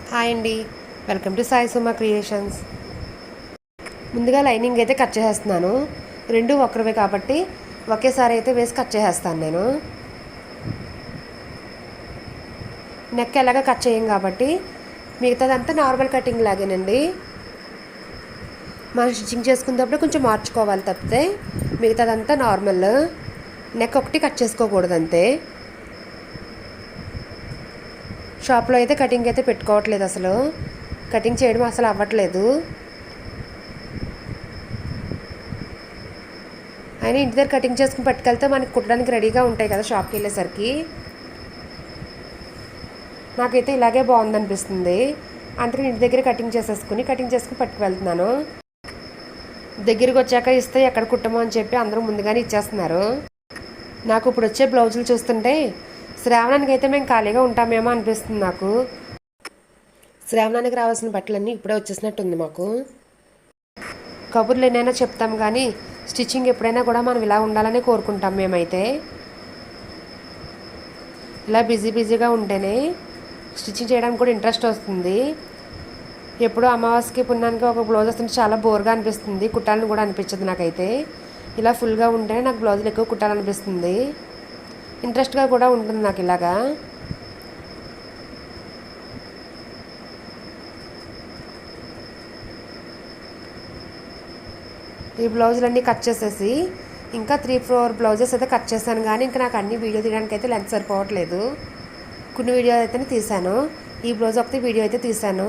Hi అండి, welcome to Sai Suma creations. ముందుగా lining అయితే కట్ చేసేస్తున్నాను. రెండు ఒకరివే కాబట్టి ఒకేసారి అయితే వేసి కట్ చేసేస్తాను నేను. నెక్ ఎలాగా కట్ చేయం కాబట్టి మిగతాదంతా నార్మల్ కటింగ్ లాగేనండి. మనం స్టిచ్చింగ్ చేసుకున్నప్పుడు కొంచెం మార్చుకోవాలి తప్పితే మిగతాదంతా నార్మల్. నెక్ ఒకటి కట్ చేసుకోకూడదు అంతే. షాప్లో అయితే కటింగ్ అయితే పెట్టుకోవట్లేదు, అసలు కటింగ్ చేయడం అసలు అవ్వట్లేదు. అయినా ఇంటి దగ్గర కటింగ్ చేసుకుని పట్టుకెళ్తే మనకి కుట్టడానికి రెడీగా ఉంటాయి కదా షాప్కి వెళ్ళేసరికి. నాకైతే ఇలాగే బాగుందనిపిస్తుంది, అందుకని ఇంటి దగ్గర కటింగ్ చేసుకుని పట్టుకువెళ్తున్నాను. దగ్గరికి వచ్చాక ఇస్తే ఎక్కడ కుట్టమో అని చెప్పి అందరూ ముందుగానే ఇచ్చేస్తున్నారు. నాకు ఇప్పుడు వచ్చే బ్లౌజులు చూస్తుంటే శ్రావణానికి అయితే మేము ఖాళీగా ఉంటామేమో అనిపిస్తుంది నాకు. శ్రావణానికి రావాల్సిన బట్టలన్నీ ఇప్పుడే వచ్చేసినట్టుంది మాకు. కబుర్లు ఏమైనా చెప్తాం కానీ స్టిచ్చింగ్ ఎప్పుడైనా కూడా మనం ఇలా ఉండాలని కోరుకుంటాం మేమైతే. ఇలా బిజీగా ఉంటేనే స్టిచ్చింగ్ చేయడానికి కూడా ఇంట్రెస్ట్ వస్తుంది. ఎప్పుడో అమావాస్యకి పుణ్యానికి ఒక బ్లౌజ్ వస్తుంటే చాలా బోర్గా అనిపిస్తుంది, కుట్టాలని కూడా అనిపించదు నాకైతే. ఇలా ఫుల్గా ఉంటేనే నాకు బ్లౌజులు ఎక్కువ కుట్టాలనిపిస్తుంది, ఇంట్రెస్ట్గా కూడా ఉంటుంది నాకు ఇలాగా. ఈ బ్లౌజులన్నీ కట్ చేసేసి ఇంకా 3-4 బ్లౌజెస్ అయితే కట్ చేశాను, కానీ ఇంకా నాకు అన్ని వీడియో తీయడానికి అయితే లెంత్ సరిపోవట్లేదు. కొన్ని వీడియో అయితే తీసాను, ఈ బ్లౌజ్ ఒకటి వీడియో అయితే తీసాను.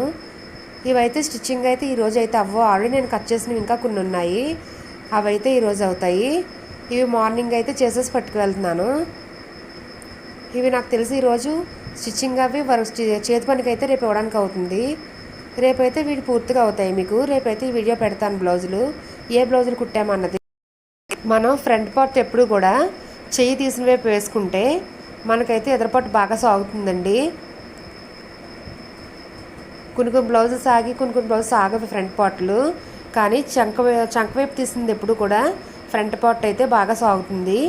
ఇవైతే స్టిచ్చింగ్ అయితే ఈరోజు అయితే అవ్వవు, ఆల్రెడీ నేను కట్ చేసినవి ఇంకా కొన్ని ఉన్నాయి, అవి అయితే ఈరోజు అవుతాయి. ఇవి మార్నింగ్ అయితే చేసేసి పట్టుకువెళ్తున్నాను. ఇవి నాకు తెలిసి ఈరోజు స్టిచ్చింగ్ అవి చేతి పనికి అయితే రేపు ఇవ్వడానికి అవుతుంది. రేపైతే వీటి పూర్తిగా అవుతాయి మీకు. రేపైతే ఈ వీడియో పెడతాను బ్లౌజులు, ఏ బ్లౌజులు కుట్టామన్నది. మనం ఫ్రంట్ పార్ట్ ఎప్పుడు కూడా చెయ్యి తీసిన వైపు వేసుకుంటే మనకైతే ఎదరపాటు బాగా సాగుతుందండి. కొన్ని బ్లౌజులు సాగి కొన్ని బ్లౌజులు సాగవి ఫ్రంట్ పార్ట్లు, కానీ చంక వైపు తీసింది ఎప్పుడు కూడా ఫ్రంట్ పార్ట్ అయితే బాగా సాగుతుంది.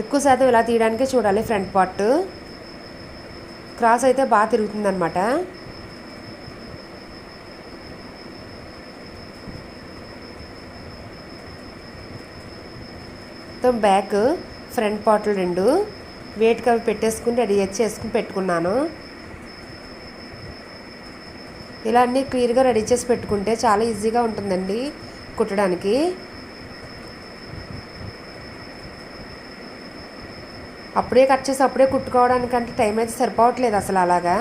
ఎక్కువ శాతం ఇలా తీయడానికే చూడాలి ఫ్రంట్ పార్ట్. క్రాస్ అయితే బాగా తిరుగుతుంది అనమాట. మొత్తం బ్యాక్ ఫ్రంట్ పార్ట్లు రెండు వెయిట్కి అవి పెట్టేసుకుని రెడీ చేసుకుని పెట్టుకున్నాను. ఇలా అన్నీ క్లియర్గా రెడీ చేసి పెట్టుకుంటే చాలా ఈజీగా ఉంటుందండి కుట్టడానికి. అప్పుడే కట్ చేసి అప్పుడే కుట్టుకోవడానికంటే టైం అయితే సరిపోవట్లేదు అసలు. అలాగా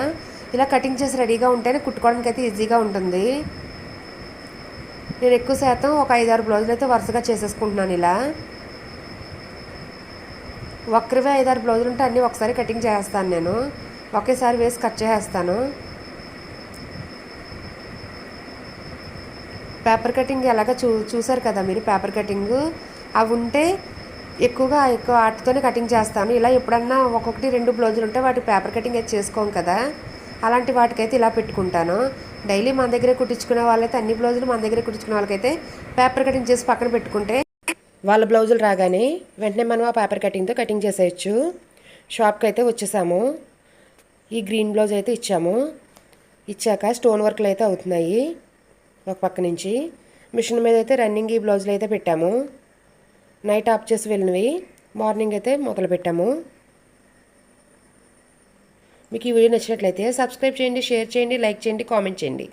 ఇలా కటింగ్ చేసి రెడీగా ఉంటేనే కుట్టుకోవడానికి అయితే ఈజీగా ఉంటుంది. నేను ఎక్కువ శాతం ఒక 5-6 బ్లౌజులు అయితే వరుసగా చేసేసుకుంటున్నాను. ఇలా ఒక్కరివే 5-6 బ్లౌజులు ఉంటే అన్నీ ఒకసారి కటింగ్ చేస్తాను నేను, ఒకేసారి వేసి కట్ చేసేస్తాను. పేపర్ కటింగ్ ఎలాగ చూసారు కదా మీరు, పేపర్ కటింగ్ అవి ఉంటే ఎక్కువ వాటితోనే కటింగ్ చేస్తాను. ఇలా ఎప్పుడన్నా 1-2 బ్లౌజులు ఉంటే వాటి పేపర్ కటింగ్ అయితే చేసుకోం కదా, అలాంటి వాటికైతే ఇలా పెట్టుకుంటాను. డైలీ మన దగ్గరే కుట్టించుకునే వాళ్ళైతే అన్ని బ్లౌజులు మన దగ్గరే కుట్టించుకునే వాళ్ళకైతే పేపర్ కటింగ్ చేసి పక్కన పెట్టుకుంటే వాళ్ళ బ్లౌజులు రాగానే వెంటనే మనం ఆ పేపర్ కటింగ్తో కటింగ్ చేసేయచ్చు. షాప్కి అయితే వచ్చేసాము. ఈ గ్రీన్ బ్లౌజ్ అయితే ఇచ్చాక స్టోన్ వర్క్లు అయితే అవుతున్నాయి ఒక పక్క నుంచి. మిషన్ మీద అయితే రన్నింగ్ ఈ బ్లౌజులు అయితే పెట్టాము. నైట్ ఆఫ్ చేసి వెళ్ళినవి మార్నింగ్ అయితే మొదలు పెట్టాము. మీకు ఈ వీడియో నచ్చినట్లయితే సబ్స్క్రైబ్ చేయండి, షేర్ చేయండి, లైక్ చేయండి, కామెంట్ చేయండి.